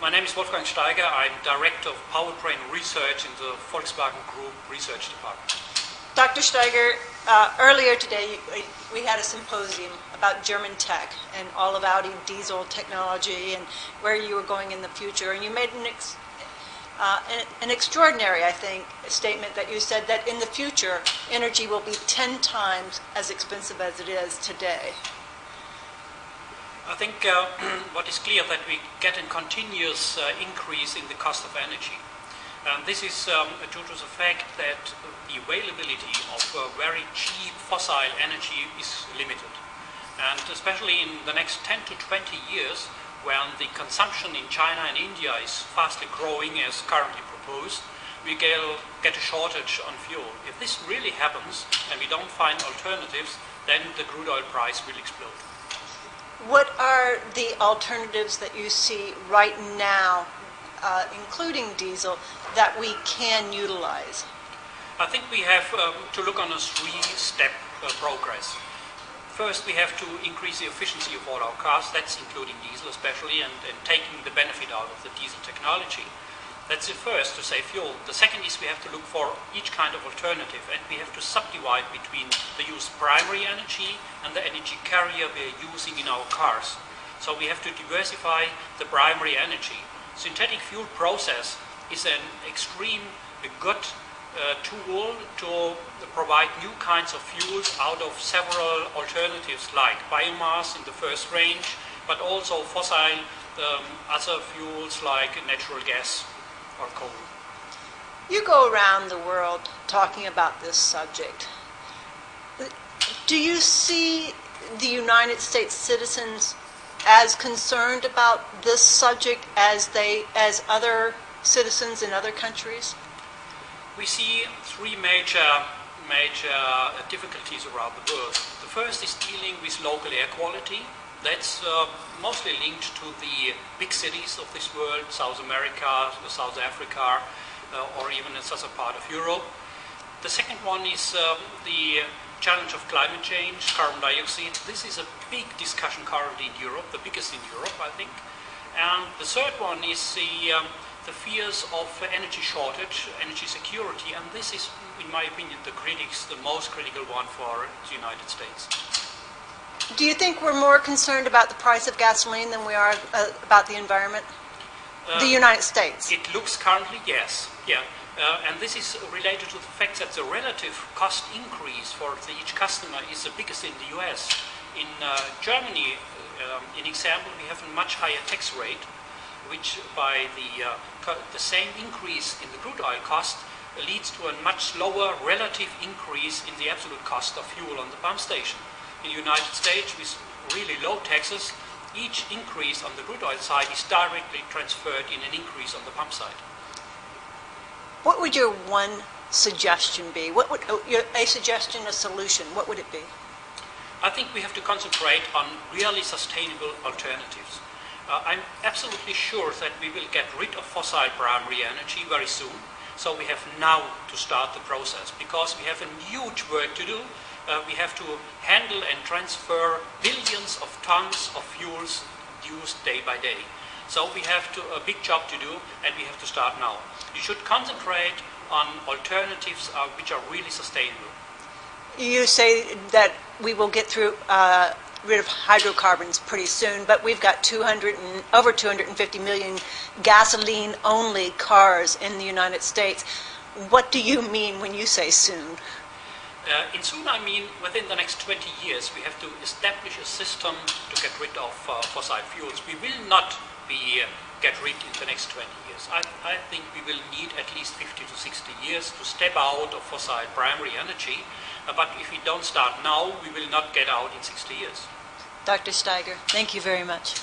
My name is Wolfgang Steiger. I'm Director of Powertrain Research in the Volkswagen Group Research Department. Dr. Steiger, earlier today we had a symposium about German tech and all of Audi diesel technology and where you were going in the future. And you made an extraordinary, I think, statement that you said that in the future energy will be 10 times as expensive as it is today. I think what is clear that we get a continuous increase in the cost of energy. This is due to the fact that the availability of very cheap fossil energy is limited. And especially in the next 10 to 20 years, when the consumption in China and India is fastly growing as currently proposed, we get a shortage on fuel. If this really happens and we don't find alternatives, then the crude oil price will explode. What are the alternatives that you see right now, including diesel, that we can utilize? I think we have to look on a three-step progress. First, we have to increase the efficiency of all our cars, that's including diesel especially, and taking the benefit out of the diesel technology. That's the first, to save fuel. The second is we have to look for each kind of alternative, and we have to subdivide between the used primary energy and the energy carrier we are using in our cars. So we have to diversify the primary energy. Synthetic fuel process is an extreme good tool to provide new kinds of fuels out of several alternatives like biomass in the first range, but also fossil other fuels like natural gas or coal. You go around the world talking about this subject. Do you see the United States citizens as concerned about this subject as other citizens in other countries? We see three major difficulties around the world. The first is dealing with local air quality. That's mostly linked to the big cities of this world, South America, South Africa, or even in southern part of Europe. The second one is the challenge of climate change, carbon dioxide. This is a big discussion currently in Europe, the biggest in Europe, I think. And the third one is the fears of energy shortage, energy security, and this is, in my opinion, the most critical one for the United States. Do you think we're more concerned about the price of gasoline than we are about the environment? The United States? It looks currently, yes. Yeah. And this is related to the fact that the relative cost increase for each customer is the biggest in the US. In Germany, in example, we have a much higher tax rate, which by the same increase in the crude oil cost leads to a much lower relative increase in the absolute cost of fuel on the pump station. In the United States, with really low taxes, each increase on the crude oil side is directly transferred in an increase on the pump side. What would your one suggestion be? What would a suggestion, a solution? What would it be? I think we have to concentrate on really sustainable alternatives. I'm absolutely sure that we will get rid of fossil primary energy very soon. So we have now to start the process because we have a huge work to do. We have to handle and transfer billions of tons of fuels used day by day. So we have a big job to do, and we have to start now. You should concentrate on alternatives which are really sustainable. You say that we will get rid of hydrocarbons pretty soon, but we've got over 250 million gasoline-only cars in the United States. What do you mean when you say soon? In soon, I mean within the next 20 years, we have to establish a system to get rid of fossil fuels. We will not get rid in the next 20 years. I think we will need at least 50 to 60 years to step out of fossil primary energy. But if we don't start now, we will not get out in 60 years. Dr. Steiger, thank you very much.